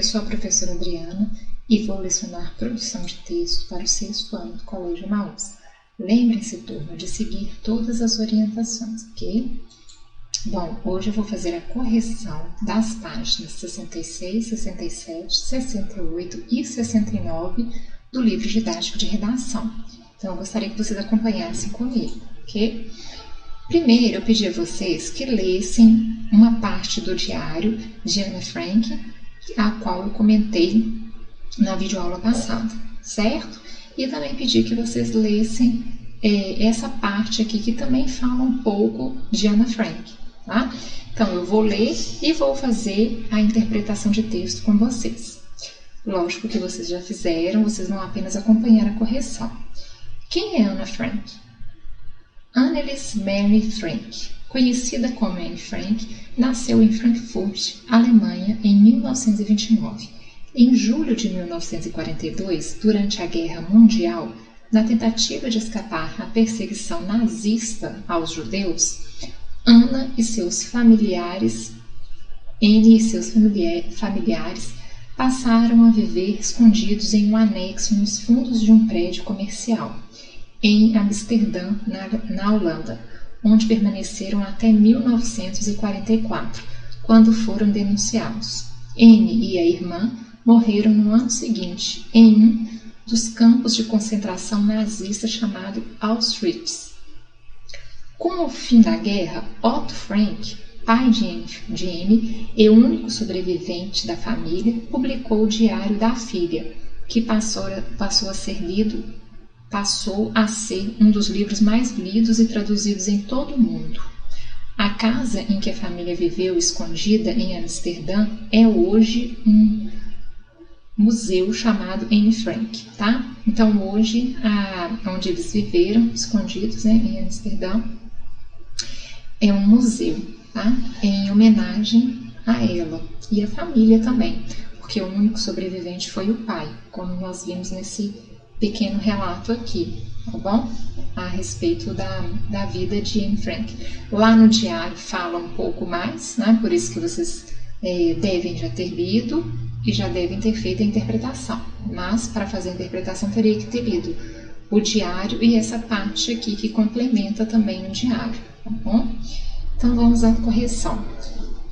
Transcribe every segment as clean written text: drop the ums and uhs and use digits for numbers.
sou a professora Adriana e vou lecionar produção de texto para o 6º ano do Colégio Emaús. Lembrem-se, turma, de seguir todas as orientações, ok? Bom, hoje eu vou fazer a correção das páginas 66, 67, 68 e 69 do livro didático de redação. Então, eu gostaria que vocês acompanhassem comigo, ok? Primeiro, eu pedi a vocês que lessem uma parte do diário de Anne Frank, a qual eu comentei na videoaula passada, certo? E também pedi que vocês lessem essa parte aqui que também fala um pouco de Anne Frank, tá? Então, eu vou ler e vou fazer a interpretação de texto com vocês. Lógico que vocês já fizeram, vocês vão apenas acompanhar a correção. Quem é Anne Frank? Anneliese Mary Frank, conhecida como Anne Frank, nasceu em Frankfurt, Alemanha, em 1929. Em julho de 1942, durante a Guerra Mundial, na tentativa de escapar à perseguição nazista aos judeus, Anne e seus familiares passaram a viver escondidos em um anexo nos fundos de um prédio comercial, em Amsterdã, na Holanda, onde permaneceram até 1944, quando foram denunciados. Anne e a irmã morreram no ano seguinte, em um dos campos de concentração nazista chamado Auschwitz. Com o fim da guerra, Otto Frank, pai de Anne e único sobrevivente da família, publicou o Diário da Filha, que passou a ser um dos livros mais lidos e traduzidos em todo o mundo. A casa em que a família viveu escondida em Amsterdã é hoje um museu chamado Anne Frank, tá? Então, hoje, onde eles viveram escondidos, né, em Amsterdã, é um museu, tá? Em homenagem a ela e a família também, porque o único sobrevivente foi o pai, como nós vimos nesse pequeno relato aqui, tá bom? A respeito da vida de Anne Frank. Lá no diário fala um pouco mais, né? Por isso que vocês devem já ter lido e já devem ter feito a interpretação. Mas, para fazer a interpretação, teria que ter lido o diário e essa parte aqui que complementa também o diário, tá bom? Então, vamos à correção.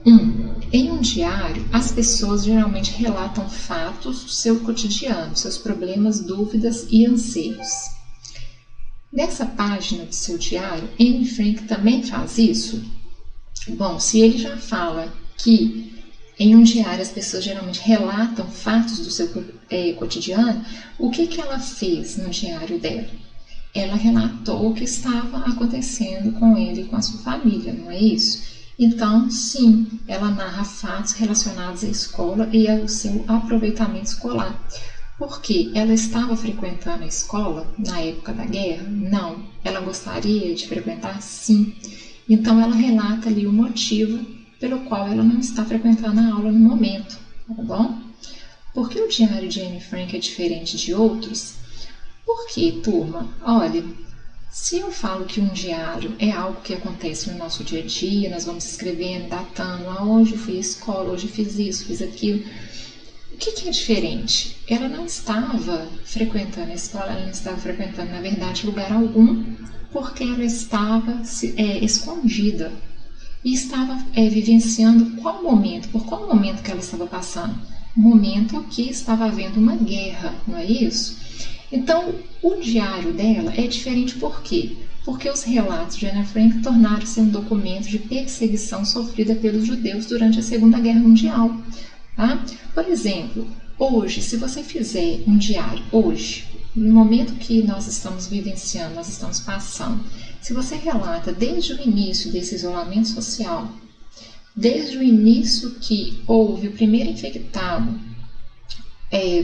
1. Em um diário, as pessoas geralmente relatam fatos do seu cotidiano, seus problemas, dúvidas e anseios. Nessa página do seu diário, Anne Frank também faz isso? Bom, se ele já fala que em um diário as pessoas geralmente relatam fatos do seu cotidiano, o que ela fez no diário dela? Ela relatou o que estava acontecendo com ele e com a sua família, não é isso? Então, sim, ela narra fatos relacionados à escola e ao seu aproveitamento escolar. Porque ela estava frequentando a escola na época da guerra? Não. Ela gostaria de frequentar? Sim. Então, ela relata ali o motivo pelo qual ela não está frequentando a aula no momento, tá bom? Por que o diário de Anne Frank é diferente de outros? Por quê, turma? Olha, se eu falo que um diário é algo que acontece no nosso dia a dia, nós vamos escrevendo, datando, hoje eu fui à escola, hoje fiz isso, fiz aquilo. O que é diferente? Ela não estava frequentando a escola, ela não estava frequentando, na verdade, lugar algum, porque ela estava escondida e estava vivenciando qual momento, por qual momento que ela estava passando? O momento que estava havendo uma guerra, não é isso? Então, o diário dela é diferente por quê? Porque os relatos de Anne Frank tornaram-se um documento de perseguição sofrida pelos judeus durante a Segunda Guerra Mundial. Tá? Por exemplo, hoje, se você fizer um diário, hoje, no momento que nós estamos vivenciando, nós estamos passando, se você relata desde o início desse isolamento social, desde o início que houve o primeiro infectado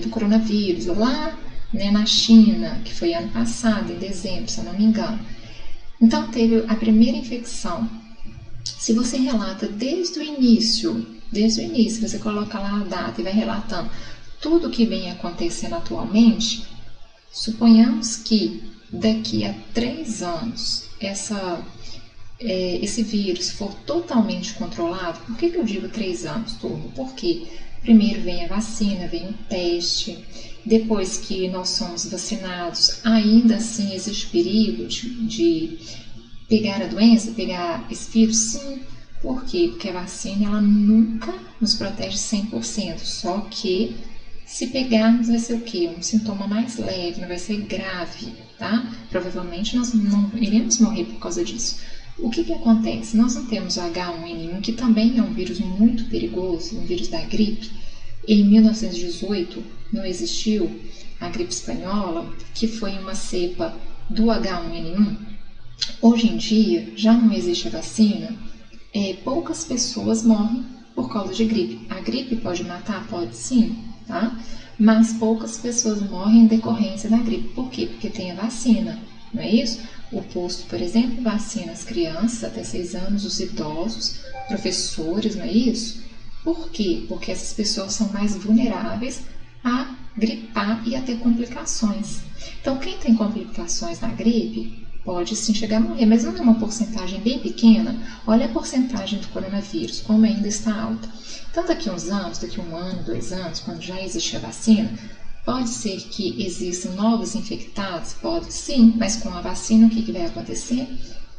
do coronavírus, lá na China, que foi ano passado, em dezembro, se eu não me engano. Então, teve a primeira infecção. Se você relata desde o início, você coloca lá a data e vai relatando tudo o que vem acontecendo atualmente, suponhamos que daqui a 3 anos esse vírus for totalmente controlado. Por que eu digo 3 anos, turma? Porque Primeiro vem a vacina, vem o teste. Depois que nós somos vacinados, ainda assim existe perigo de pegar a doença, pegar esse vírus? Sim. Por quê? Porque a vacina ela nunca nos protege 100%, só que se pegarmos vai ser o quê? Um sintoma mais leve, não vai ser grave, tá? Provavelmente nós não iremos morrer por causa disso. O que acontece? Nós não temos o H1N1, que também é um vírus muito perigoso, um vírus da gripe. Em 1918 não existiu a gripe espanhola, que foi uma cepa do H1N1. Hoje em dia já não existe a vacina, poucas pessoas morrem por causa de gripe. A gripe pode matar? Pode sim, tá? Mas poucas pessoas morrem em decorrência da gripe. Por quê? Porque tem a vacina, não é isso? O posto, por exemplo, vacina as crianças até 6 anos, os idosos, professores, não é isso? Por quê? Porque essas pessoas são mais vulneráveis a gripar e a ter complicações. Então, quem tem complicações na gripe pode sim chegar a morrer, mas não é uma porcentagem bem pequena. Olha a porcentagem do coronavírus, como ainda está alta. Então, daqui a uns anos, daqui a 1 ano, 2 anos, quando já existe a vacina, pode ser que existam novos infectados? Pode sim, mas com a vacina o que vai acontecer?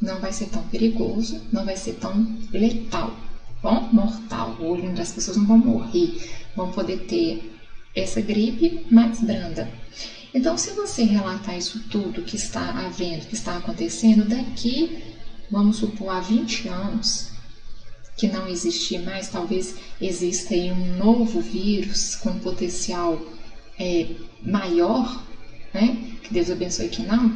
Não vai ser tão perigoso, não vai ser tão letal, bom? Mortal. Hoje as pessoas não vão morrer, vão poder ter essa gripe mais branda. Então, se você relatar isso tudo que está havendo, que está acontecendo, daqui, vamos supor, há 20 anos, que não existir mais, talvez exista aí um novo vírus com potencial maior, né? Que Deus abençoe que não,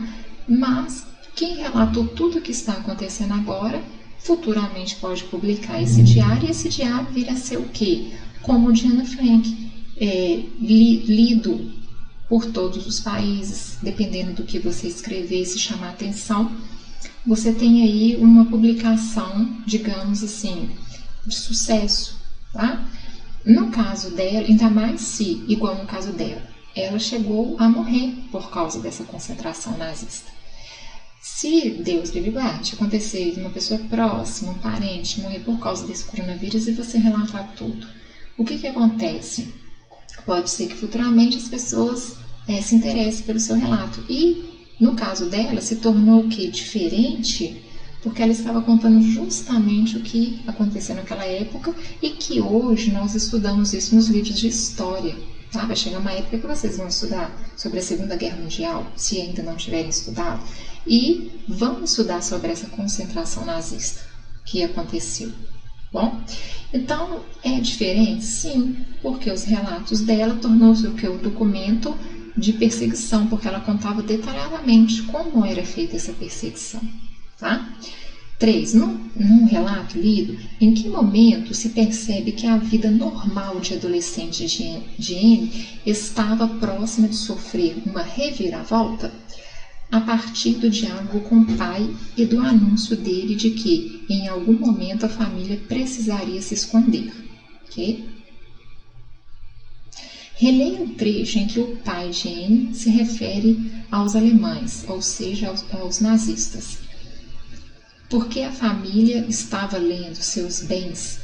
mas quem relatou tudo o que está acontecendo agora, futuramente pode publicar esse diário, e esse diário vir a ser o quê? Como o de Ana Frank, lido por todos os países, dependendo do que você escrever, se chamar atenção, você tem aí uma publicação, digamos assim, de sucesso, tá? No caso dela, ainda mais se, igual no caso dela, ela chegou a morrer por causa dessa concentração nazista. Se Deus livre guarde, acontecer de uma pessoa próxima, um parente, morrer por causa desse coronavírus e você relatar tudo, o que acontece? Pode ser que futuramente as pessoas se interessem pelo seu relato. E, no caso dela, se tornou o quê? Diferente, porque ela estava contando justamente o que aconteceu naquela época e que hoje nós estudamos isso nos livros de história. Tá? Vai chegar uma época que vocês vão estudar sobre a Segunda Guerra Mundial, se ainda não tiverem estudado, e vão estudar sobre essa concentração nazista que aconteceu. Bom, então é diferente? Sim, porque os relatos dela tornou-se o que? O documento de perseguição, porque ela contava detalhadamente como era feita essa perseguição. Tá? 3. Num relato lido, em que momento se percebe que a vida normal de adolescente de Anne estava próxima de sofrer uma reviravolta? A partir do diálogo com o pai e do anúncio dele de que, em algum momento, a família precisaria se esconder. Okay? Releia um trecho em que o pai de Anne se refere aos alemães, ou seja, aos nazistas. Porque a família estava levando seus bens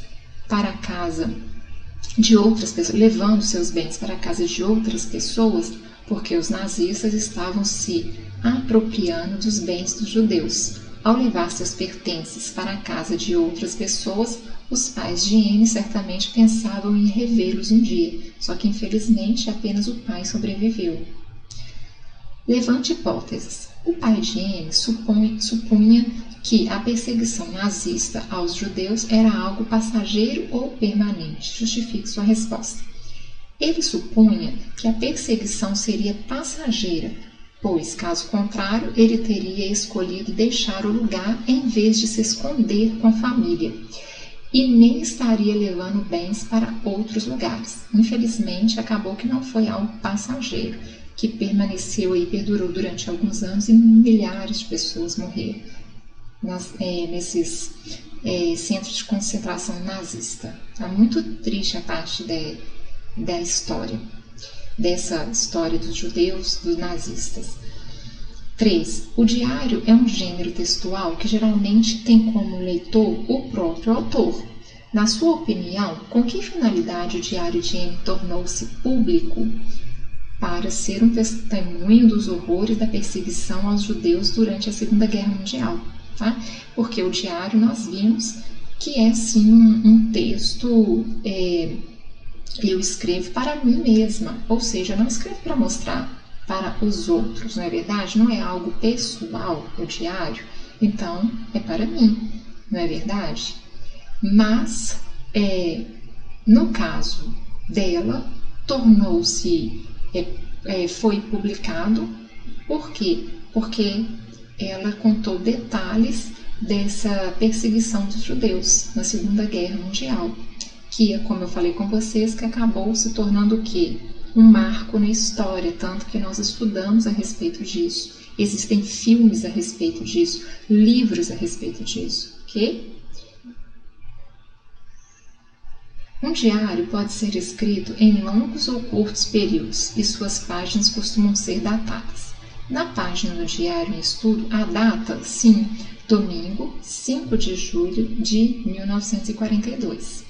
para a casa de outras pessoas, levando seus bens para a casa de outras pessoas, porque os nazistas estavam se apropriando dos bens dos judeus. Ao levar seus pertences para a casa de outras pessoas, os pais de Anne certamente pensavam em revê-los um dia, só que infelizmente apenas o pai sobreviveu. Levante hipóteses. O pai de Anne supunha que a perseguição nazista aos judeus era algo passageiro ou permanente. Justifique sua resposta. Ele supunha que a perseguição seria passageira, pois, caso contrário, ele teria escolhido deixar o lugar em vez de se esconder com a família, e nem estaria levando bens para outros lugares. Infelizmente, acabou que não foi algo passageiro, que permaneceu e perdurou durante alguns anos e milhares de pessoas morreram nesses centros de concentração nazista. É muito triste a parte da história, dessa história dos judeus, dos nazistas. 3. O diário é um gênero textual que geralmente tem como leitor o próprio autor. Na sua opinião, com que finalidade o diário de Anne tornou-se público? Para ser um testemunho dos horrores da perseguição aos judeus durante a Segunda Guerra Mundial, tá? Porque o diário nós vimos que é sim um texto, eu escrevo para mim mesma, ou seja, eu não escrevo para mostrar para os outros, não é verdade? Não é algo pessoal o diário, então é para mim, não é verdade? Mas, no caso dela, tornou-se, foi publicado, por quê? Porque ela contou detalhes dessa perseguição dos judeus na Segunda Guerra Mundial, que, como eu falei com vocês, que acabou se tornando o quê? Um marco na história, tanto que nós estudamos a respeito disso. Existem filmes a respeito disso, livros a respeito disso, ok? Um diário pode ser escrito em longos ou curtos períodos e suas páginas costumam ser datadas. Na página do Diário em Estudo, a data, sim, domingo, 5 de julho de 1942.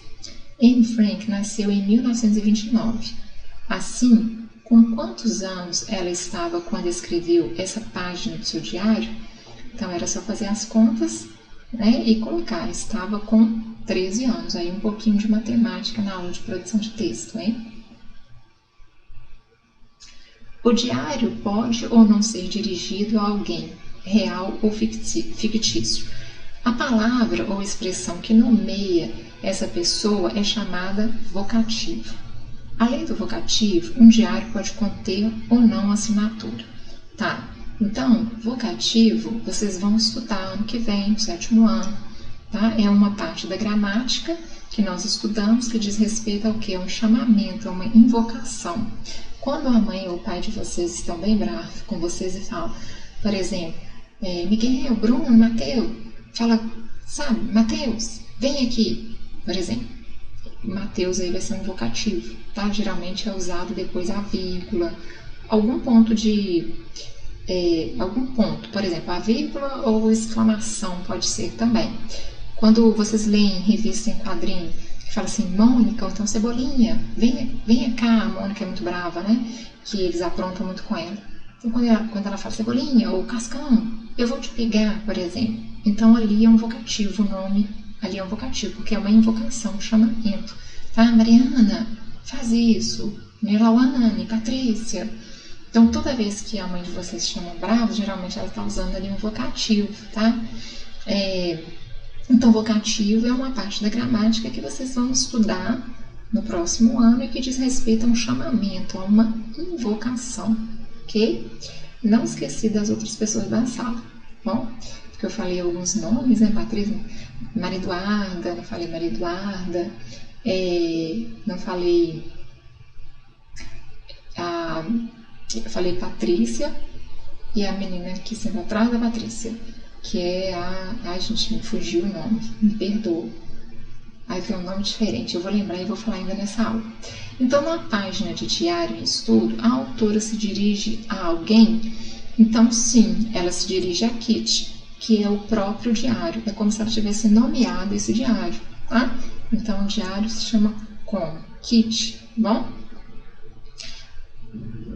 Anne Frank nasceu em 1929. Assim, com quantos anos ela estava quando escreveu essa página do seu diário? Então, era só fazer as contas, né, e colocar. Estava com 13 anos. Aí um pouquinho de matemática na aula de produção de texto, hein? O diário pode ou não ser dirigido a alguém, real ou fictício. A palavra ou expressão que nomeia essa pessoa é chamada vocativo. Além do vocativo, um diário pode conter ou não assinatura. Tá, então, vocativo, vocês vão estudar ano que vem, no 7º ano. Tá? É uma parte da gramática que nós estudamos que diz respeito ao que? É um chamamento, é uma invocação. Quando a mãe ou o pai de vocês estão bem bravos com vocês e falam, por exemplo, Miguel, Bruno, Mateus, fala, sabe, Mateus, vem aqui, por exemplo. Mateus aí vai ser um vocativo, tá? Geralmente é usado depois a vírgula, algum ponto, por exemplo, a vírgula ou exclamação pode ser também. Quando vocês leem revista em quadrinho, que fala assim, Mônica, ou então Cebolinha, venha cá, a Mônica é muito brava, né? Que eles aprontam muito com ela. Então, quando ela fala Cebolinha ou Cascão, eu vou te pegar, por exemplo. Então, ali é um vocativo, o nome ali é um vocativo, porque é uma invocação, um chamamento. Tá, Mariana, faz isso. Melawane, Patrícia. Então, toda vez que a mãe de vocês se chama bravo, geralmente ela está usando ali um vocativo, tá? Então, vocativo é uma parte da gramática que vocês vão estudar no próximo ano e que diz respeito a um chamamento, a uma invocação, ok? Não esqueci das outras pessoas da sala, bom? Porque eu falei alguns nomes, né, Patrícia? Maria Eduarda, não falei Maria Eduarda, não falei... Eu falei Patrícia e a menina aqui sendo atrás da Patrícia, que é a... Ai, gente, me fugiu o nome, me perdoa. Aí tem um nome diferente, eu vou lembrar e vou falar ainda nessa aula. Então, na página de Diário em Estudo, a autora se dirige a alguém. Então, sim, ela se dirige a Kitty, que é o próprio diário. É como se ela tivesse nomeado esse diário, tá? Então, o diário se chama como? Kitty, bom?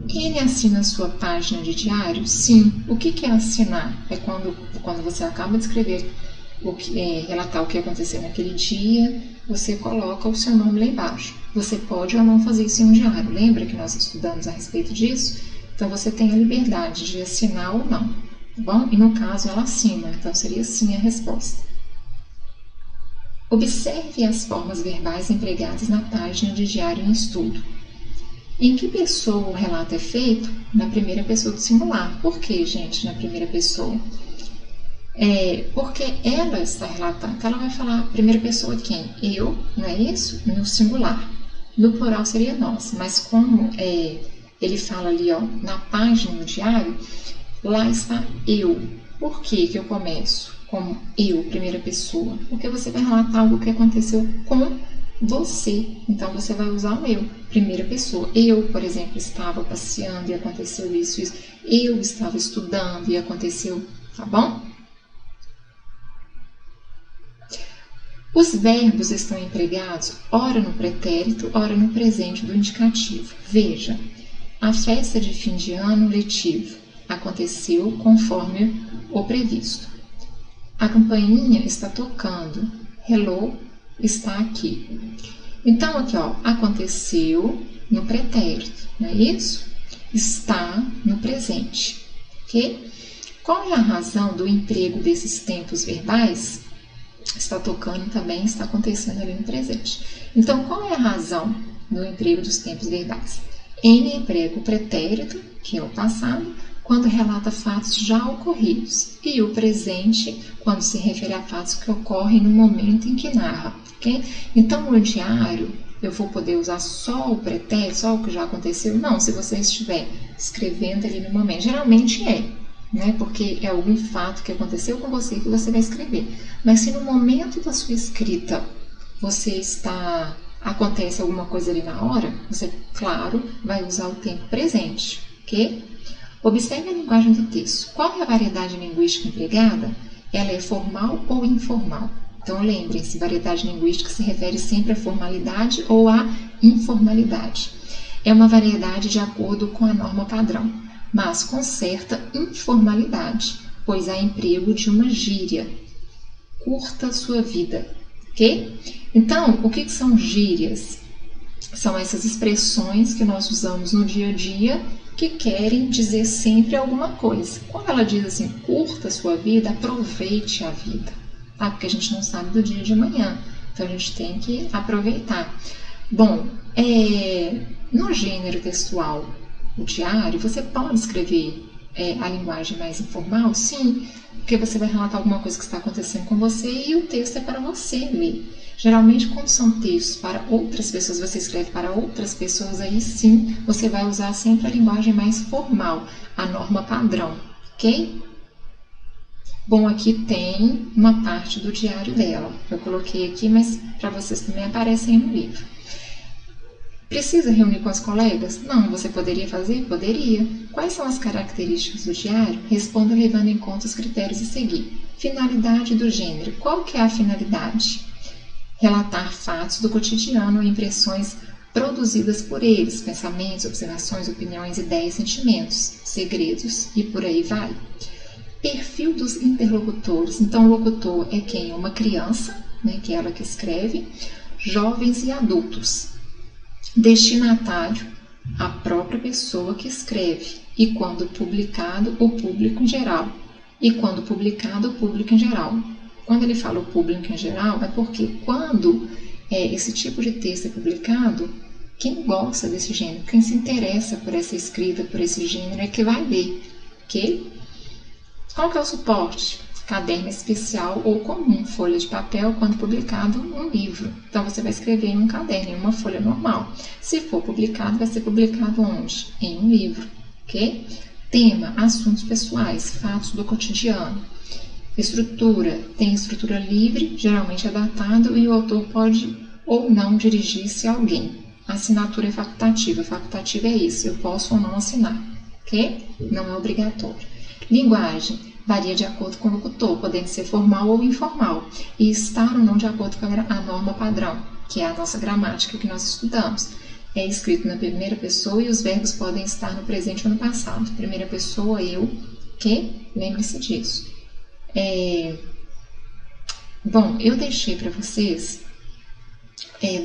Ele assina a sua página de diário? Sim. O que é assinar? É quando você acaba de escrever, relatar o que aconteceu naquele dia, você coloca o seu nome lá embaixo. Você pode ou não fazer isso em um diário. Lembra que nós estudamos a respeito disso? Então, você tem a liberdade de assinar ou não. Tá bom? E no caso, ela assina. Então, seria sim a resposta. Observe as formas verbais empregadas na página de Diário em Estudo. Em que pessoa o relato é feito? Na primeira pessoa do singular. Por que, gente, na primeira pessoa? Porque ela está relatando. Então, ela vai falar primeira pessoa de quem? Eu, não é isso? No singular. No plural seria nós. Mas como ele fala ali, ó, na página do diário, lá está eu. Por que eu começo como eu, primeira pessoa? Porque você vai relatar algo que aconteceu com você. Então, você vai usar o eu, primeira pessoa. Eu, por exemplo, estava passeando e aconteceu isso. Eu estava estudando e aconteceu, tá bom? Os verbos estão empregados ora no pretérito, ora no presente do indicativo. Veja, a festa de fim de ano letivo aconteceu conforme o previsto. A campainha está tocando. Hello está aqui. Então, aqui, ó, aconteceu no pretérito, não é isso? Está no presente, ok? Qual é a razão do emprego desses tempos verbais? Está tocando também, está acontecendo ali no presente. Então, qual é a razão do emprego dos tempos verbais? N emprega o pretérito, que é o passado, quando relata fatos já ocorridos, e o presente, quando se refere a fatos que ocorrem no momento em que narra. Okay? Então, no diário, eu vou poder usar só o pretérito, só o que já aconteceu? Não, se você estiver escrevendo ali no momento. Geralmente né? Porque é algum fato que aconteceu com você que você vai escrever. Mas se no momento da sua escrita acontece alguma coisa ali na hora, você, claro, vai usar o tempo presente, ok? Observe a linguagem do texto. Qual é a variedade linguística empregada? Ela é formal ou informal? Então, lembrem-se, variedade linguística se refere sempre à formalidade ou à informalidade. É uma variedade de acordo com a norma padrão, mas com certa informalidade, pois há emprego de uma gíria. Curta sua vida, ok? Então, o que são gírias? São essas expressões que nós usamos no dia a dia que querem dizer sempre alguma coisa. Quando ela diz assim, curta sua vida, aproveite a vida, tá? Porque a gente não sabe do dia de amanhã, então a gente tem que aproveitar. Bom, no gênero textual, o diário, você pode escrever a linguagem mais informal, sim, porque você vai relatar alguma coisa que está acontecendo com você e o texto é para você ler. Geralmente, quando são textos para outras pessoas, você escreve para outras pessoas, aí sim, você vai usar sempre a linguagem mais formal, a norma padrão, ok? Bom, aqui tem uma parte do diário dela. Eu coloquei aqui, mas para vocês também aparece aí no livro. Precisa reunir com as colegas? Não, você poderia fazer? Poderia. Quais são as características do diário? Responda levando em conta os critérios a seguir. Finalidade do gênero. Qual que é a finalidade? Relatar fatos do cotidiano ou impressões produzidas por eles, pensamentos, observações, opiniões, ideias, sentimentos, segredos e por aí vai. Perfil dos interlocutores. Então, o locutor é quem? Uma criança, né, que é ela que escreve, jovens e adultos. Destinatário, a própria pessoa que escreve, e quando publicado, o público em geral. E quando publicado, o público em geral. Quando ele fala o público em geral, é porque quando esse tipo de texto é publicado, quem gosta desse gênero, quem se interessa por essa escrita, por esse gênero, é que vai ler, ok? Qual que é o suporte? Caderno especial ou comum, folha de papel, quando publicado um livro. Então, você vai escrever em um caderno, em uma folha normal. Se for publicado, vai ser publicado onde? Em um livro, ok? Tema, assuntos pessoais, fatos do cotidiano. Estrutura, tem estrutura livre, geralmente é datado e o autor pode ou não dirigir-se a alguém. Assinatura é facultativa. Facultativa é isso, eu posso ou não assinar, ok? Não é obrigatório. Linguagem, varia de acordo com o locutor, podendo ser formal ou informal, e estar ou não de acordo com a norma padrão, que é a nossa gramática que nós estudamos. É escrito na primeira pessoa e os verbos podem estar no presente ou no passado. Primeira pessoa, eu, ok? Lembre-se disso. Bom, eu deixei para vocês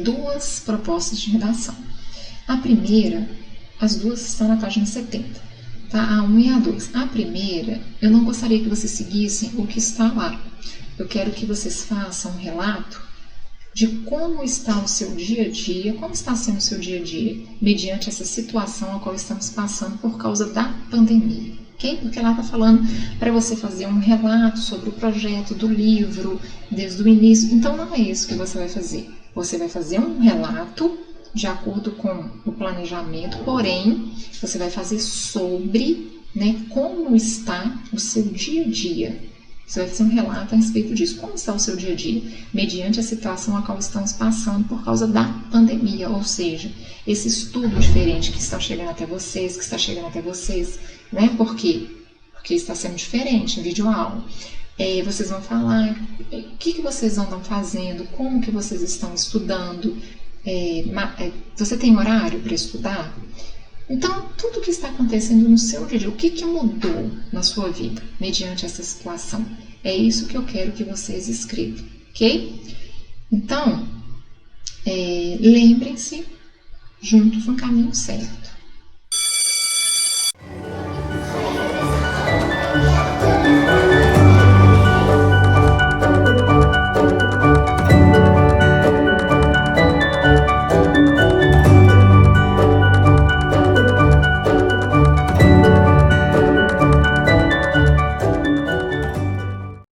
duas propostas de redação. A primeira, as duas estão na página 70, tá? A 1 e a 2. A primeira, eu não gostaria que vocês seguissem o que está lá. Eu quero que vocês façam um relato de como está o seu dia a dia, como está sendo o seu dia a dia, mediante essa situação a qual estamos passando por causa da pandemia. Okay? Porque ela está falando para você fazer um relato sobre o projeto do livro, desde o início. Então, não é isso que você vai fazer. Você vai fazer um relato de acordo com o planejamento, porém, você vai fazer sobre, né, como está o seu dia a dia. Você vai fazer um relato a respeito disso. Como está o seu dia a dia? Mediante a situação a qual estamos passando por causa da pandemia. Ou seja, esse estudo diferente que está chegando até vocês, né? Por quê? Porque está sendo diferente em videoaula. Vocês vão falar o que vocês andam fazendo, como que vocês estão estudando, você tem horário para estudar? Então, tudo o que está acontecendo no seu dia a dia, o que mudou na sua vida mediante essa situação? É isso que eu quero que vocês escrevam, ok? Então, lembrem-se, juntos no caminho certo.